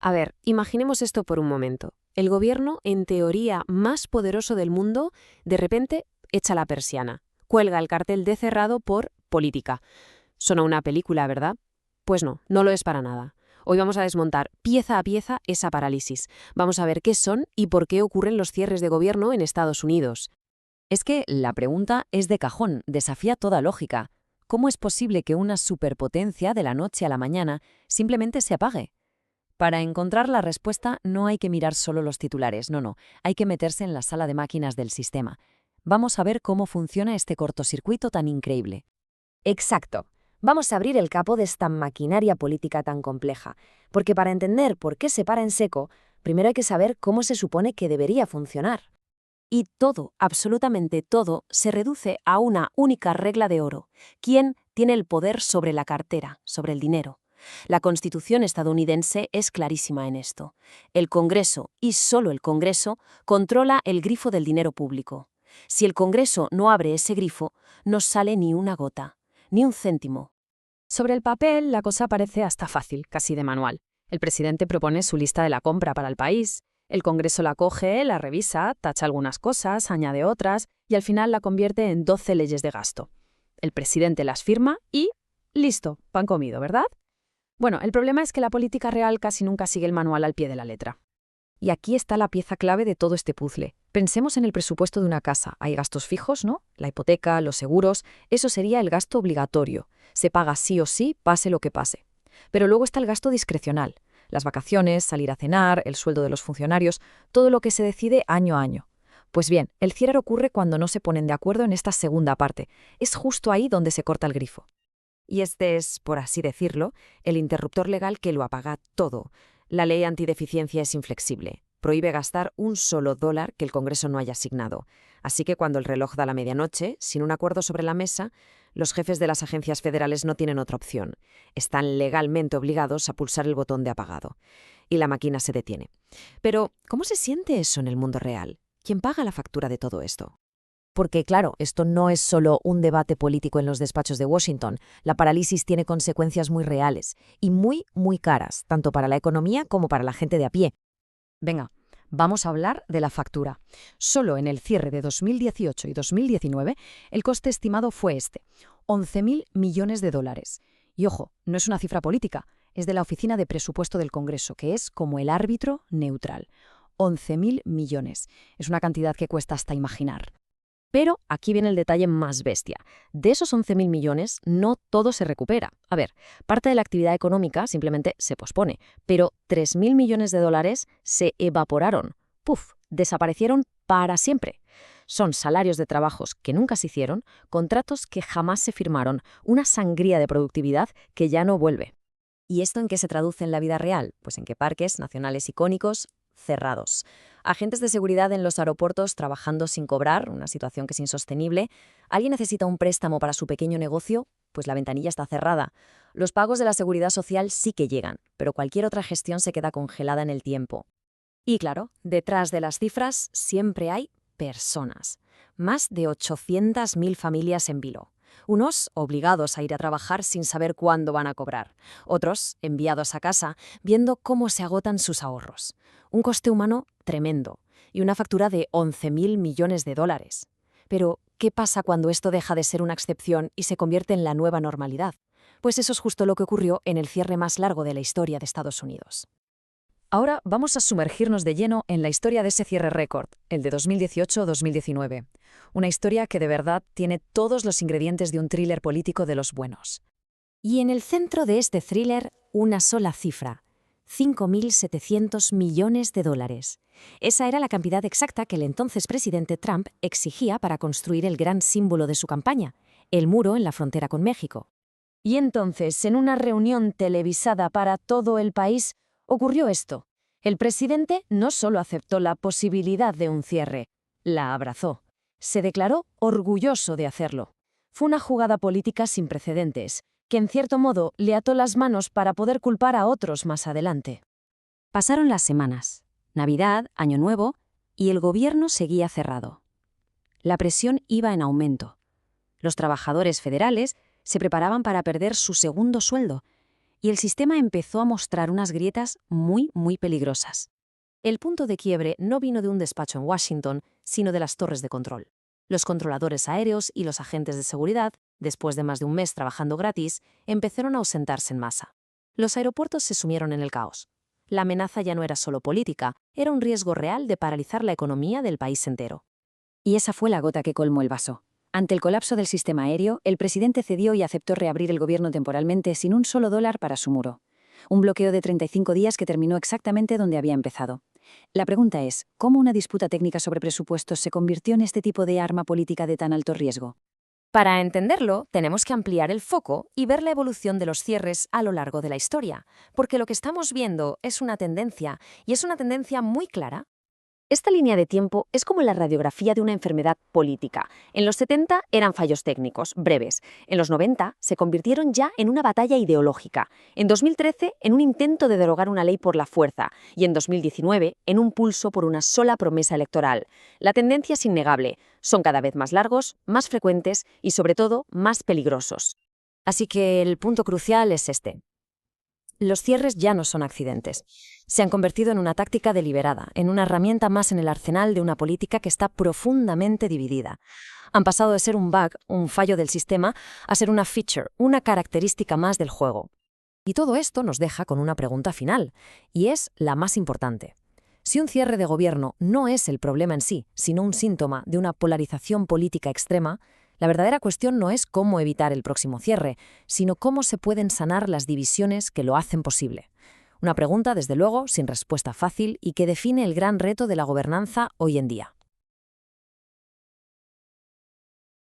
A ver, imaginemos esto por un momento. El gobierno, en teoría más poderoso del mundo, de repente echa la persiana. Cuelga el cartel de cerrado por política. Suena una película, ¿verdad? Pues no, no lo es para nada. Hoy vamos a desmontar pieza a pieza esa parálisis. Vamos a ver qué son y por qué ocurren los cierres de gobierno en Estados Unidos. Es que la pregunta es de cajón, desafía toda lógica. ¿Cómo es posible que una superpotencia de la noche a la mañana simplemente se apague? Para encontrar la respuesta no hay que mirar solo los titulares, no, hay que meterse en la sala de máquinas del sistema. Vamos a ver cómo funciona este cortocircuito tan increíble. Exacto. Vamos a abrir el capó de esta maquinaria política tan compleja, porque para entender por qué se para en seco, primero hay que saber cómo se supone que debería funcionar. Y todo, absolutamente todo, se reduce a una única regla de oro. ¿Quién tiene el poder sobre la cartera, sobre el dinero? La Constitución estadounidense es clarísima en esto. El Congreso, y solo el Congreso, controla el grifo del dinero público. Si el Congreso no abre ese grifo, no sale ni una gota, ni un céntimo. Sobre el papel, la cosa parece hasta fácil, casi de manual. El presidente propone su lista de la compra para el país. El Congreso la coge, la revisa, tacha algunas cosas, añade otras y al final la convierte en 12 leyes de gasto. El presidente las firma y listo, pan comido, ¿verdad? Bueno, el problema es que la política real casi nunca sigue el manual al pie de la letra. Y aquí está la pieza clave de todo este puzzle. Pensemos en el presupuesto de una casa. Hay gastos fijos, ¿no? La hipoteca, los seguros, eso sería el gasto obligatorio. Se paga sí o sí, pase lo que pase. Pero luego está el gasto discrecional. Las vacaciones, salir a cenar, el sueldo de los funcionarios, todo lo que se decide año a año. Pues bien, el cierre ocurre cuando no se ponen de acuerdo en esta segunda parte. Es justo ahí donde se corta el grifo. Y este es, por así decirlo, el interruptor legal que lo apaga todo. La ley antideficiencia es inflexible. Prohíbe gastar un solo dólar que el Congreso no haya asignado. Así que cuando el reloj da la medianoche, sin un acuerdo sobre la mesa, los jefes de las agencias federales no tienen otra opción. Están legalmente obligados a pulsar el botón de apagado. Y la máquina se detiene. Pero, ¿cómo se siente eso en el mundo real? ¿Quién paga la factura de todo esto? Porque, claro, esto no es solo un debate político en los despachos de Washington. La parálisis tiene consecuencias muy reales y muy, muy caras, tanto para la economía como para la gente de a pie. Venga, vamos a hablar de la factura. Solo en el cierre de 2018 y 2019, el coste estimado fue este, 11.000 millones de dólares. Y ojo, no es una cifra política, es de la Oficina de Presupuesto del Congreso, que es como el árbitro neutral. 11.000 millones. Es una cantidad que cuesta hasta imaginar. Pero aquí viene el detalle más bestia. De esos 11.000 millones, no todo se recupera. A ver, parte de la actividad económica simplemente se pospone, pero 3.000 millones de dólares se evaporaron. ¡Puf! Desaparecieron para siempre. Son salarios de trabajos que nunca se hicieron, contratos que jamás se firmaron, una sangría de productividad que ya no vuelve. ¿Y esto en qué se traduce en la vida real? Pues en que parques nacionales icónicos cerrados. Agentes de seguridad en los aeropuertos trabajando sin cobrar, una situación que es insostenible. ¿Alguien necesita un préstamo para su pequeño negocio? Pues la ventanilla está cerrada. Los pagos de la seguridad social sí que llegan, pero cualquier otra gestión se queda congelada en el tiempo. Y claro, detrás de las cifras siempre hay personas. Más de 800.000 familias en vilo. Unos obligados a ir a trabajar sin saber cuándo van a cobrar. Otros enviados a casa viendo cómo se agotan sus ahorros. Un coste humano tremendo y una factura de 11.000 millones de dólares. Pero, ¿qué pasa cuando esto deja de ser una excepción y se convierte en la nueva normalidad? Pues eso es justo lo que ocurrió en el cierre más largo de la historia de Estados Unidos. Ahora vamos a sumergirnos de lleno en la historia de ese cierre récord, el de 2018-2019. Una historia que de verdad tiene todos los ingredientes de un thriller político de los buenos. Y en el centro de este thriller, una sola cifra: 5.700 millones de dólares. Esa era la cantidad exacta que el entonces presidente Trump exigía para construir el gran símbolo de su campaña, el muro en la frontera con México. Y entonces, en una reunión televisada para todo el país, ocurrió esto. El presidente no solo aceptó la posibilidad de un cierre, la abrazó. Se declaró orgulloso de hacerlo. Fue una jugada política sin precedentes, que en cierto modo le ató las manos para poder culpar a otros más adelante. Pasaron las semanas, Navidad, Año Nuevo, y el gobierno seguía cerrado. La presión iba en aumento. Los trabajadores federales se preparaban para perder su segundo sueldo. y el sistema empezó a mostrar unas grietas muy, muy peligrosas. El punto de quiebre no vino de un despacho en Washington, sino de las torres de control. Los controladores aéreos y los agentes de seguridad, después de más de un mes trabajando gratis, empezaron a ausentarse en masa. Los aeropuertos se sumieron en el caos. La amenaza ya no era solo política, era un riesgo real de paralizar la economía del país entero. Y esa fue la gota que colmó el vaso. Ante el colapso del sistema aéreo, el presidente cedió y aceptó reabrir el gobierno temporalmente sin un solo dólar para su muro. Un bloqueo de 35 días que terminó exactamente donde había empezado. La pregunta es, ¿cómo una disputa técnica sobre presupuestos se convirtió en este tipo de arma política de tan alto riesgo? Para entenderlo, tenemos que ampliar el foco y ver la evolución de los cierres a lo largo de la historia, porque lo que estamos viendo es una tendencia, y es una tendencia muy clara. Esta línea de tiempo es como la radiografía de una enfermedad política. En los 70 eran fallos técnicos, breves. En los 90 se convirtieron ya en una batalla ideológica. En 2013 en un intento de derogar una ley por la fuerza. Y en 2019 en un pulso por una sola promesa electoral. La tendencia es innegable. Son cada vez más largos, más frecuentes y sobre todo más peligrosos. Así que el punto crucial es este. Los cierres ya no son accidentes. Se han convertido en una táctica deliberada, en una herramienta más en el arsenal de una política que está profundamente dividida. Han pasado de ser un bug, un fallo del sistema, a ser una feature, una característica más del juego. Y todo esto nos deja con una pregunta final, y es la más importante. Si un cierre de gobierno no es el problema en sí, sino un síntoma de una polarización política extrema, la verdadera cuestión no es cómo evitar el próximo cierre, sino cómo se pueden sanar las divisiones que lo hacen posible. Una pregunta, desde luego, sin respuesta fácil y que define el gran reto de la gobernanza hoy en día.